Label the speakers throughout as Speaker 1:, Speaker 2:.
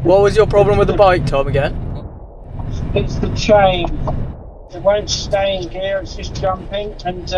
Speaker 1: What was your problem with the bike, Tom, again?
Speaker 2: It's the chain. It won't stay in gear, it's just jumping. And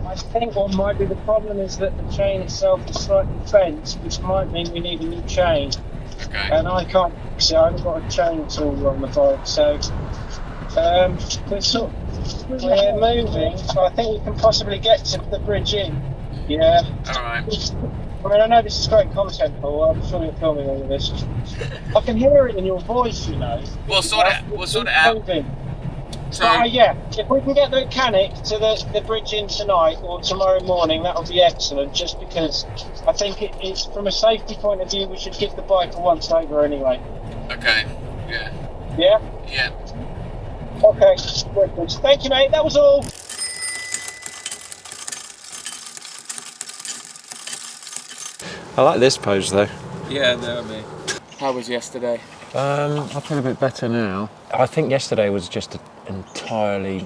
Speaker 2: I think what might be the problem is that the chain itself is slightly bent, which might mean we need a new chain.
Speaker 3: Okay.
Speaker 2: And I can't fix it, I haven't got a chain tool on the bike. So we're moving, so I think we can possibly get to the bridge in. Yeah.
Speaker 3: Alright.
Speaker 2: I mean, I know this is great content, Paul. I'm sure you're filming all of this. I can hear it in your voice, you know.
Speaker 3: We'll sort it out. So,
Speaker 2: Yeah, if we can get the mechanic to the bridge in tonight or tomorrow morning, that'll be excellent. Just because I think it's from a safety point of view, we should give the bike a once over anyway.
Speaker 3: okay. Yeah.
Speaker 2: Yeah.
Speaker 3: Yeah.
Speaker 2: Okay. Good. Thank you, mate. That was all.
Speaker 4: I like this pose though.
Speaker 3: Yeah, no, me. How was yesterday?
Speaker 4: I feel a bit better now. I think yesterday was just an entirely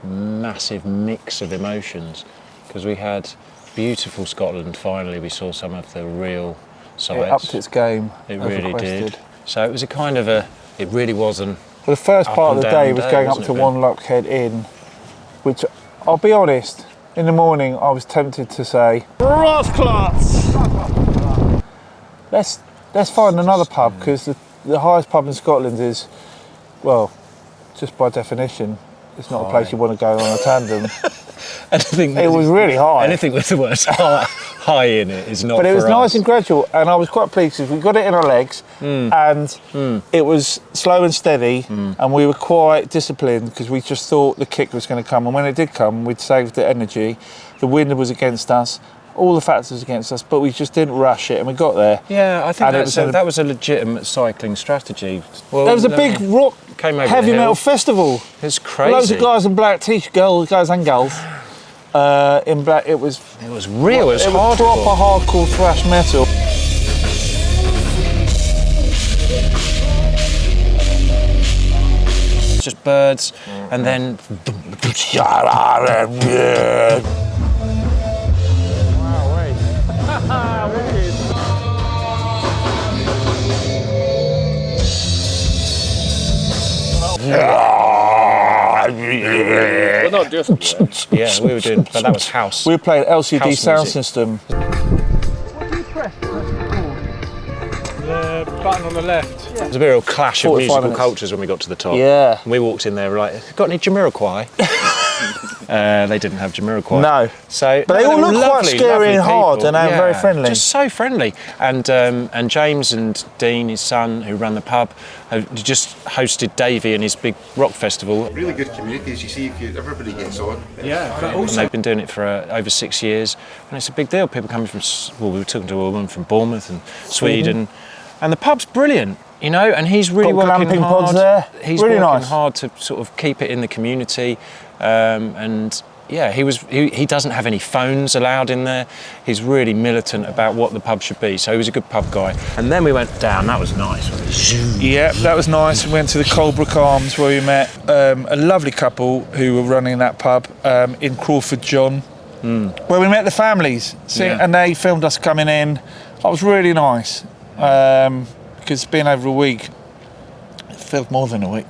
Speaker 4: massive mix of emotions because we had beautiful Scotland. Finally, we saw some of the real sights.
Speaker 5: It upped its game.
Speaker 4: It really did. So it was it really wasn't.
Speaker 5: Well, the first part of the day was going up to
Speaker 4: One
Speaker 5: One Lockhead Inn, which, I'll be honest, in the morning I was tempted to say, Rosklots! Let's find another pub, because the highest pub in Scotland is, well, just by definition, it's not a place you want to go on a tandem. It was really high.
Speaker 4: Anything with the word high in it is not.
Speaker 5: But it was
Speaker 4: for
Speaker 5: nice
Speaker 4: us.
Speaker 5: and gradual, and I was quite pleased because we got it in our legs, and it was slow and steady, and we were quite disciplined because we just thought the kick was going to come, and when it did come, we'd saved the energy. The wind was against us, all the factors against us, but we just didn't rush it, and we got there.
Speaker 4: Yeah, I think that was a legitimate cycling strategy. Well,
Speaker 5: there was a big rock heavy metal festival.
Speaker 4: It's crazy.
Speaker 5: Loads of guys in black t-shirts, guys and girls. In black, it was
Speaker 4: real. It was hardcore.
Speaker 5: Proper hardcore thrash metal.
Speaker 4: Just birds, and then.
Speaker 3: Well, not just.
Speaker 4: Yeah, we were doing, but that was house.
Speaker 5: We were playing LCD
Speaker 4: House
Speaker 5: sound
Speaker 4: music.
Speaker 5: system.
Speaker 1: What do you press? The button on the left.
Speaker 4: There was a bit of a clash of
Speaker 5: 45
Speaker 4: musical
Speaker 5: minutes.
Speaker 4: cultures when we got to the top.
Speaker 5: Yeah.
Speaker 4: And we walked in there, we're like, got any Jamiroquai? They didn't have Jamiroquai.
Speaker 5: No.
Speaker 4: So,
Speaker 5: But they all look quite
Speaker 4: lovely,
Speaker 5: scary
Speaker 4: lovely
Speaker 5: and hard,
Speaker 4: people.
Speaker 5: and they were very friendly.
Speaker 4: Just so friendly. And James and Dean, his son, who ran the pub, have just hosted Davey and his big rock festival.
Speaker 6: Really good community, as you see, everybody gets on.
Speaker 4: Yeah, but also they've been doing it for over 6 years, and it's a big deal. People coming from, well, we were talking to a woman from Bournemouth and Sweden, and the pub's brilliant, you know. And he's really
Speaker 5: Got
Speaker 4: working
Speaker 5: glamping
Speaker 4: hard.
Speaker 5: pods there.
Speaker 4: He's
Speaker 5: Really
Speaker 4: working
Speaker 5: nice.
Speaker 4: hard to sort of keep it in the community, and. Yeah, he doesn't have any phones allowed in there. He's really militant about what the pub should be, so he was a good pub guy. And then we went down, that was nice.
Speaker 5: Yeah, that was nice. We went to the Cobb Arms where we met a lovely couple who were running that pub in Crawford John, where we met the families. And they filmed us coming in. That was really nice, because it's been over a week. It felt more than a week.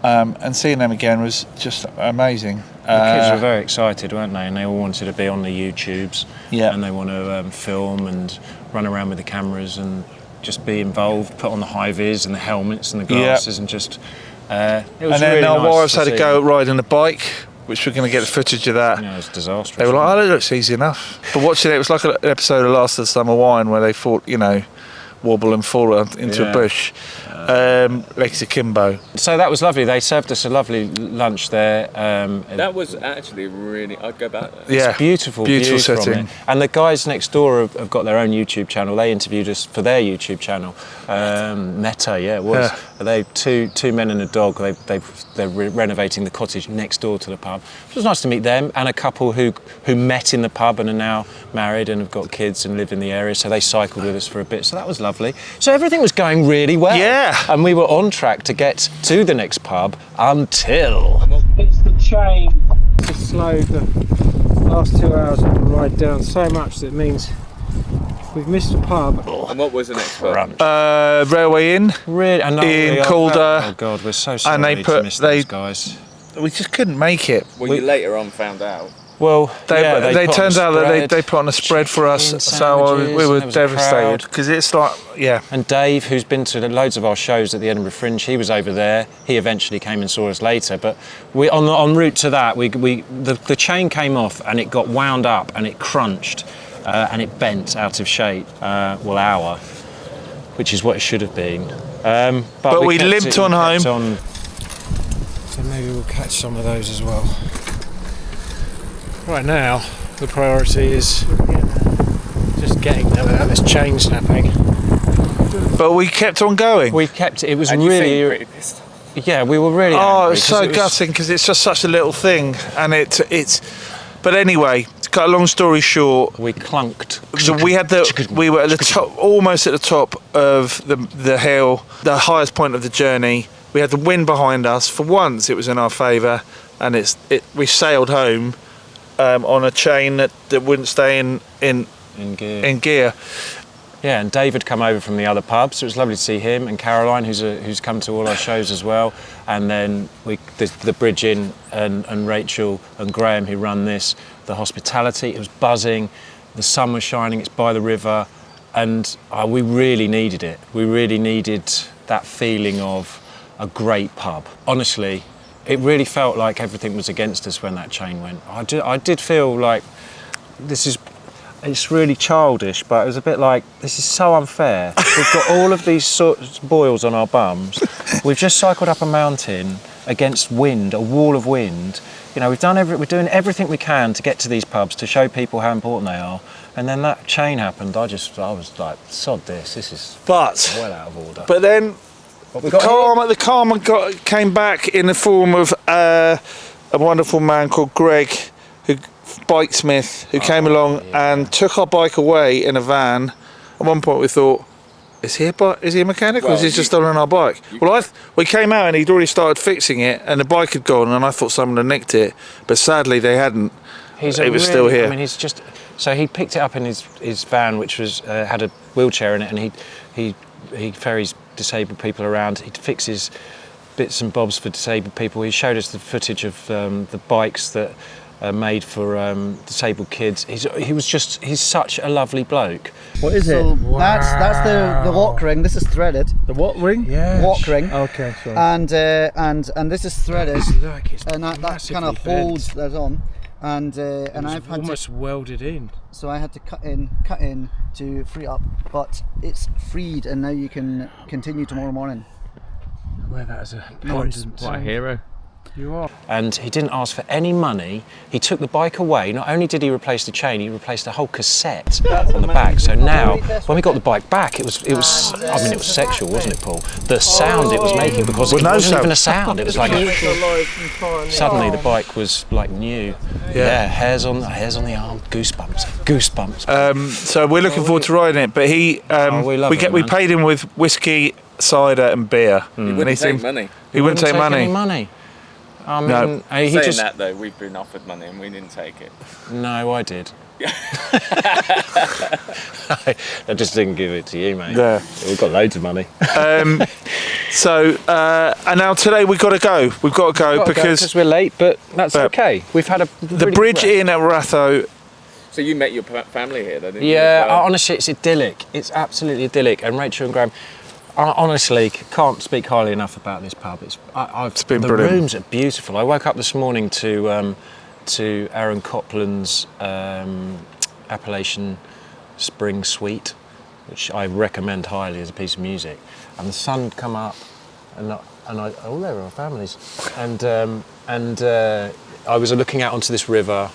Speaker 5: And seeing them again was just amazing.
Speaker 4: The kids were very excited, weren't they? And they all wanted to be on the YouTubes.
Speaker 5: Yeah.
Speaker 4: And they want to film and run around with the cameras and just be involved, put on the high-vis and the helmets and the glasses and just... it was
Speaker 5: and then
Speaker 4: really
Speaker 5: our
Speaker 4: nice
Speaker 5: wives
Speaker 4: to
Speaker 5: had to
Speaker 4: see.
Speaker 5: go riding a bike, which we're going to get the footage of that.
Speaker 4: Yeah, it was disastrous.
Speaker 5: They were like, oh, that looks easy enough. But watching it was like an episode of Last of the Summer Wine where they fought, you know, wobble and fall into a bush. Legs akimbo.
Speaker 4: So that was lovely. They served us a lovely lunch there.
Speaker 3: That was actually really. I'd go back there.
Speaker 5: Yeah,
Speaker 4: it's beautiful
Speaker 5: beautiful
Speaker 4: views from
Speaker 5: setting.
Speaker 4: it. And the guys next door have got their own YouTube channel. They interviewed us for their YouTube channel. Meta, yeah, it was.
Speaker 5: Yeah.
Speaker 4: They two men and a dog. They're renovating the cottage next door to the pub. It was nice to meet them and a couple who met in the pub and are now married and have got kids and live in the area. So they cycled with us for a bit. So that was lovely. So everything was going really well.
Speaker 5: Yeah.
Speaker 4: And we were on track to get to the next pub until...
Speaker 2: It's the chain. Just slowed the last 2 hours of the ride down so much that it means We've missed a pub.
Speaker 3: And what was the next one?
Speaker 5: Railway Inn.
Speaker 4: Really?
Speaker 5: In Calder.
Speaker 4: Oh God, we're so sorry
Speaker 5: And they
Speaker 4: to miss those guys.
Speaker 5: We just couldn't make it.
Speaker 3: Well, you later on found out.
Speaker 4: Well,
Speaker 5: They
Speaker 4: put
Speaker 5: turned
Speaker 4: on a
Speaker 5: out that
Speaker 4: spread,
Speaker 5: they put on a spread for us,
Speaker 4: chicken
Speaker 5: so we
Speaker 4: sandwiches,
Speaker 5: were
Speaker 4: and there was a
Speaker 5: devastated
Speaker 4: crowd.
Speaker 5: because it's like, yeah.
Speaker 4: And Dave, who's been to loads of our shows at the Edinburgh Fringe, he was over there. He eventually came and saw us later. But we en route to that, the chain came off and it got wound up and it crunched and it bent out of shape. Which is what it should have been. But
Speaker 5: we
Speaker 4: kept
Speaker 5: limped on home.
Speaker 4: So maybe we'll catch some of those as well. Right now, the priority is just getting them without this chain snapping.
Speaker 5: But we kept on going.
Speaker 4: We kept it. Was
Speaker 3: And you seemed
Speaker 4: really,
Speaker 3: pretty pissed off.
Speaker 4: yeah. We were really.
Speaker 5: Oh,
Speaker 4: angry
Speaker 5: it's so
Speaker 4: 'cause it was-
Speaker 5: gutting because it's just such a little thing, and it's. But anyway, to cut a long story short,
Speaker 4: We clunked.
Speaker 5: so we were at the top, almost at the top of the hill, the highest point of the journey. We had the wind behind us. For once, it was in our favour, and we sailed home on a chain that wouldn't stay in gear.
Speaker 4: Yeah, and David come over from the other pub, so it was lovely to see him, and Caroline, who's come to all our shows as well. And then the Bridge Inn and Rachel and Graham, who run this, the hospitality. It was buzzing, the sun was shining. It's by the river, and we really needed it. We really needed that feeling of a great pub. Honestly, it really felt like everything was against us when that chain went. I did feel like it's really childish, but it was a bit like, this is so unfair. We've got all of these boils on our bums. We've just cycled up a mountain against wind, a wall of wind. You know, we're doing everything we can to get to these pubs to show people how important they are. And then that chain happened. I was like, sod this. This is well out of order.
Speaker 5: But then the karma came back in the form of a wonderful man called Greg, Bikesmith, who came along and took our bike away in a van. At one point we thought, is he a mechanic or is he just stolen our bike? We came out and he'd already started fixing it and the bike had gone and I thought someone had nicked it, but sadly they hadn't. It was still here.
Speaker 4: I mean, so he picked it up in his van, which was had a wheelchair in it, and he ferries disabled people around. He fixes bits and bobs for disabled people. He showed us the footage of the bikes that are made for disabled kids. He's such a lovely bloke.
Speaker 7: What is it? Wow. That's the walk ring. This is threaded.
Speaker 1: The what ring?
Speaker 4: Yeah.
Speaker 7: Walk ring.
Speaker 1: Okay, sorry.
Speaker 7: And this is threaded.
Speaker 4: Look, it's
Speaker 7: And that kind of
Speaker 4: bent.
Speaker 7: holds that on. And I've had
Speaker 4: almost welded in.
Speaker 7: so I had to cut in to free up, but it's freed and now you can continue tomorrow morning.
Speaker 4: Wear that as a
Speaker 7: pendant.
Speaker 3: What a hero.
Speaker 4: You are. And he didn't ask for any money. He took the bike away. Not only did he replace the chain, he replaced the whole cassette on the back. So now, when we got the bike back, it was sexual, wasn't it, Paul? The sound it was making, because it wasn't even a sound. It was like suddenly the bike was like new. Yeah, hairs on the arm, goosebumps.
Speaker 5: So we're looking forward to riding it, but we paid him with whiskey, cider and beer.
Speaker 3: He wouldn't take money.
Speaker 5: He wouldn't take
Speaker 4: any money. I mean,
Speaker 5: No.
Speaker 3: Saying that though, we've been offered money and we didn't take it.
Speaker 4: No, I did. I just didn't give it to you, mate.
Speaker 5: Yeah.
Speaker 4: We've got loads of money.
Speaker 5: And now today we've got to go. We've got to go because
Speaker 4: we're late, but that's okay. We've had
Speaker 5: the Bridge Inn at Ratho.
Speaker 3: So you met your family here, though, didn't you?
Speaker 4: Yeah, honestly, it's idyllic. It's absolutely idyllic. And Rachel and Graham, I honestly can't speak highly enough about this pub. It's been
Speaker 5: brilliant.
Speaker 4: The rooms are beautiful. I woke up this morning to Aaron Copland's Appalachian Spring Suite, which I recommend highly as a piece of music. And the sun had come up, and there were our families, and I was looking out onto this river.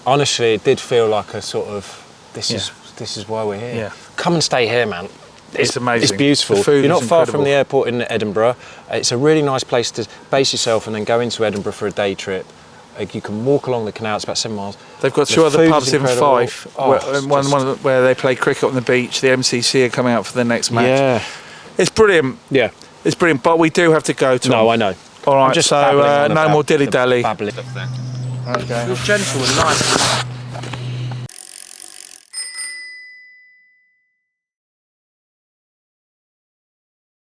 Speaker 4: Honestly, it did feel like a sort of this is why we're here.
Speaker 5: Yeah.
Speaker 4: Come and stay here, man.
Speaker 5: It's amazing.
Speaker 4: It's beautiful.
Speaker 5: The food
Speaker 4: You're not
Speaker 5: is
Speaker 4: far
Speaker 5: incredible.
Speaker 4: from the airport in Edinburgh. It's a really nice place to base yourself and then go into Edinburgh for a day trip. You can walk along the canal. It's about 7 miles.
Speaker 5: They've got
Speaker 4: The
Speaker 5: two other
Speaker 4: food
Speaker 5: pubs
Speaker 4: is
Speaker 5: in
Speaker 4: incredible.
Speaker 5: Fife.
Speaker 4: Oh,
Speaker 5: One where they play cricket on the beach. The MCC are coming out for the next match.
Speaker 4: Yeah.
Speaker 5: It's brilliant.
Speaker 4: Yeah.
Speaker 5: It's brilliant. But we do have to go. Tom.
Speaker 4: No, I know.
Speaker 5: All right.
Speaker 4: I'm just
Speaker 5: So
Speaker 4: babbling on
Speaker 5: no
Speaker 4: about
Speaker 5: more dilly
Speaker 4: the
Speaker 5: dally.
Speaker 4: babbling.
Speaker 5: Okay.
Speaker 4: You're gentle and nice.